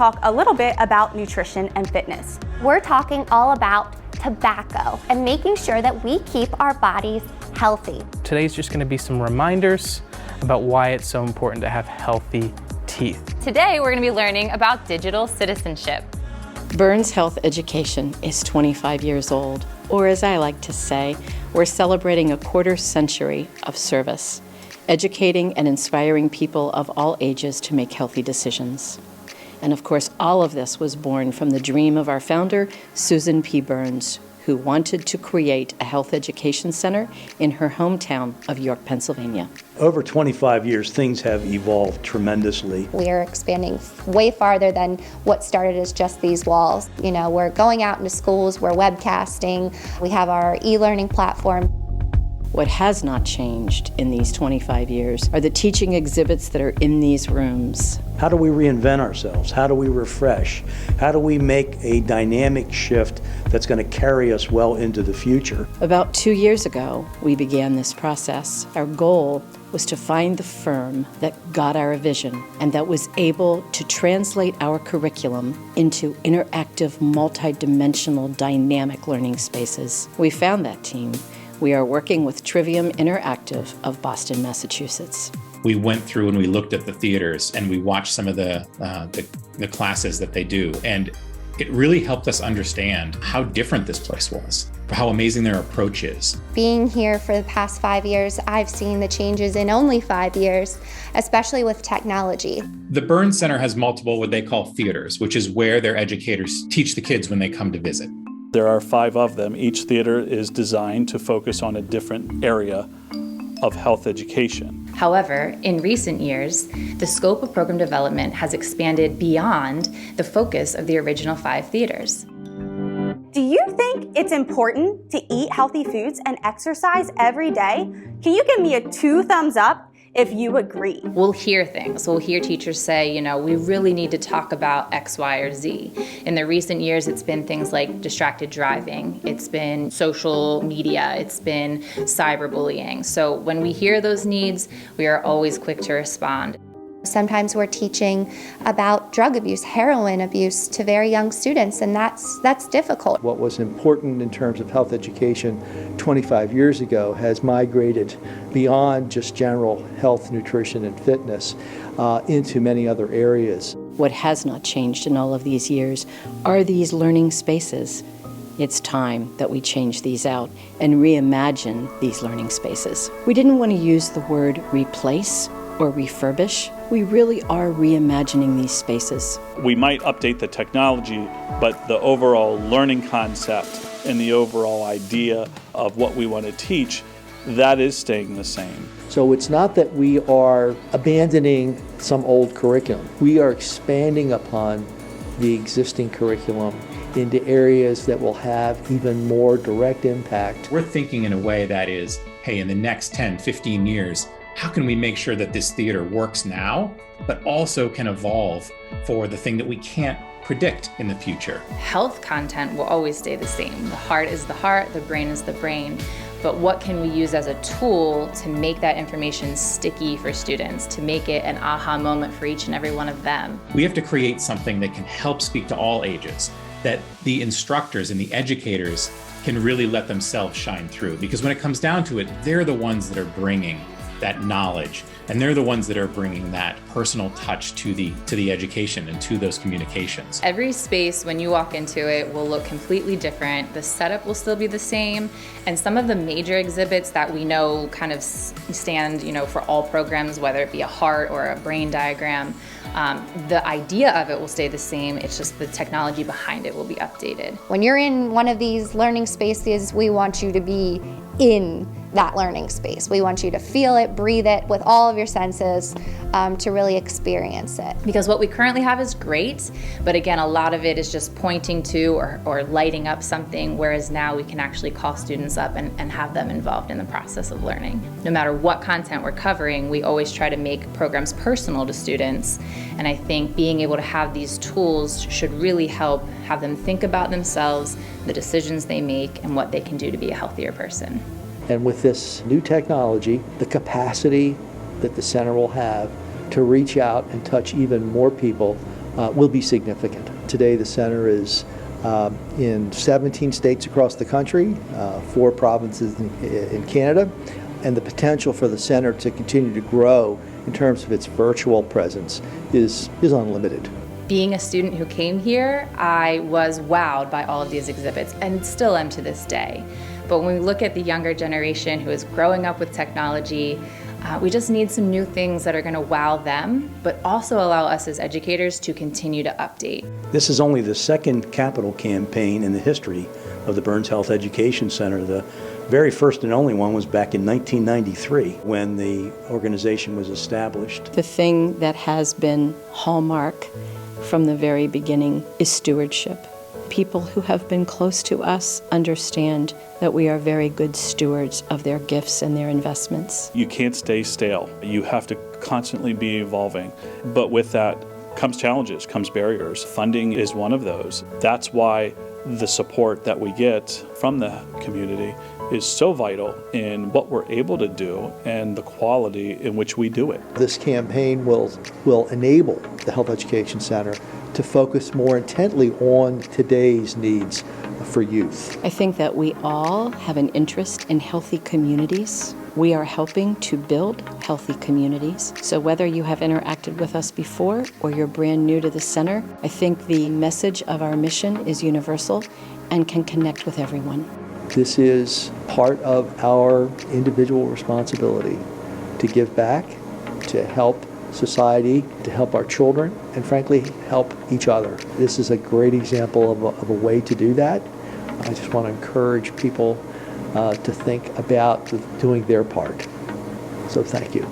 talk a little bit about nutrition and fitness. We're talking all about tobacco and making sure that we keep our bodies healthy. Today's just going to be some reminders about why it's so important to have healthy teeth. Today we're going to be learning about digital citizenship. Byrnes Health Education is 25 years old, or as I like to say, we're celebrating a quarter century of service, educating and inspiring people of all ages to make healthy decisions. And of course, all of this was born from the dream of our founder, Susan P. Byrnes, who wanted to create a health education center in her hometown of York, Pennsylvania. Over 25 years, things have evolved tremendously. We are expanding way farther than what started as just these walls. You know, we're going out into schools, we're webcasting, we have our e-learning platform. What has not changed in these 25 years are the teaching exhibits that are in these rooms. How do we reinvent ourselves? How do we refresh? How do we make a dynamic shift that's going to carry us well into the future? About 2 years ago, we began this process. Our goal was to find the firm that got our vision and that was able to translate our curriculum into interactive, multidimensional, dynamic learning spaces. We found that team. We are working with Trivium Interactive of Boston, Massachusetts. We went through and we looked at the theaters and we watched some of the classes that they do. And it really helped us understand how different this place was, how amazing their approach is. Being here for the past 5 years, I've seen the changes in only 5 years, especially with technology. The Byrnes Center has multiple what they call theaters, which is where their educators teach the kids when they come to visit. There are 5 of them. Each theater is designed to focus on a different area of health education. However, in recent years, the scope of program development has expanded beyond the focus of the original 5 theaters. Do you think it's important to eat healthy foods and exercise every day? Can you give me a 2 thumbs up if you agree? We'll hear things. We'll hear teachers say, you know, we really need to talk about X, Y, or Z. In the recent years, it's been things like distracted driving. It's been social media. It's been cyberbullying. So when we hear those needs, we are always quick to respond. Sometimes we're teaching about drug abuse, heroin abuse to very young students, and that's difficult. What was important in terms of health education 25 years ago has migrated beyond just general health, nutrition, and fitness into many other areas. What has not changed in all of these years are these learning spaces. It's time that we change these out and reimagine these learning spaces. We didn't want to use the word replace or refurbish. We really are reimagining these spaces. We might update the technology, but the overall learning concept and the overall idea of what we want to teach, that is staying the same. So it's not that we are abandoning some old curriculum. We are expanding upon the existing curriculum into areas that will have even more direct impact. We're thinking in a way that is, hey, in the next 10, 15 years, how can we make sure that this theater works now, but also can evolve for the thing that we can't predict in the future? Health content will always stay the same. The heart is the heart, the brain is the brain. But what can we use as a tool to make that information sticky for students, to make it an aha moment for each and every one of them? We have to create something that can help speak to all ages, that the instructors and the educators can really let themselves shine through. Because when it comes down to it, they're the ones that are bringing that knowledge, and they're the ones that are bringing that personal touch to the education and to those communications. Every space, when you walk into it, will look completely different. The setup will still be the same, and some of the major exhibits that we know kind of stand, you know, for all programs, whether it be a heart or a brain diagram, the idea of it will stay the same. It's just the technology behind it will be updated. When you're in one of these learning spaces, we want you to be in that learning space. We want you to feel it, breathe it with all of your senses to really experience it. Because what we currently have is great, but again, a lot of it is just pointing to or lighting up something, whereas now we can actually call students up and have them involved in the process of learning. No matter what content we're covering, we always try to make programs personal to students, and I think being able to have these tools should really help have them think about themselves, the decisions they make, and what they can do to be a healthier person. And with this new technology, the capacity that the center will have to reach out and touch even more people will be significant. Today the center is in 17 states across the country, 4 provinces in Canada, and the potential for the center to continue to grow in terms of its virtual presence is unlimited. Being a student who came here, I was wowed by all of these exhibits and still am to this day. But when we look at the younger generation who is growing up with technology, we just need some new things that are going to wow them, but also allow us as educators to continue to update. This is only the second capital campaign in the history of the Byrnes Health Education Center. The very first and only one was back in 1993 when the organization was established. The thing that has been hallmark from the very beginning is stewardship. People who have been close to us understand that we are very good stewards of their gifts and their investments. You can't stay stale. You have to constantly be evolving. But with that comes challenges, comes barriers. Funding is one of those. That's why the support that we get from the community is so vital in what we're able to do and the quality in which we do it. This campaign will enable the Health Education Center to focus more intently on today's needs for youth. I think that we all have an interest in healthy communities. We are helping to build healthy communities. So whether you have interacted with us before or you're brand new to the center, I think the message of our mission is universal and can connect with everyone. This is part of our individual responsibility to give back, to help society, to help our children, and frankly, help each other. This is a great example of a way to do that. I just want to encourage people to think about doing their part. So thank you.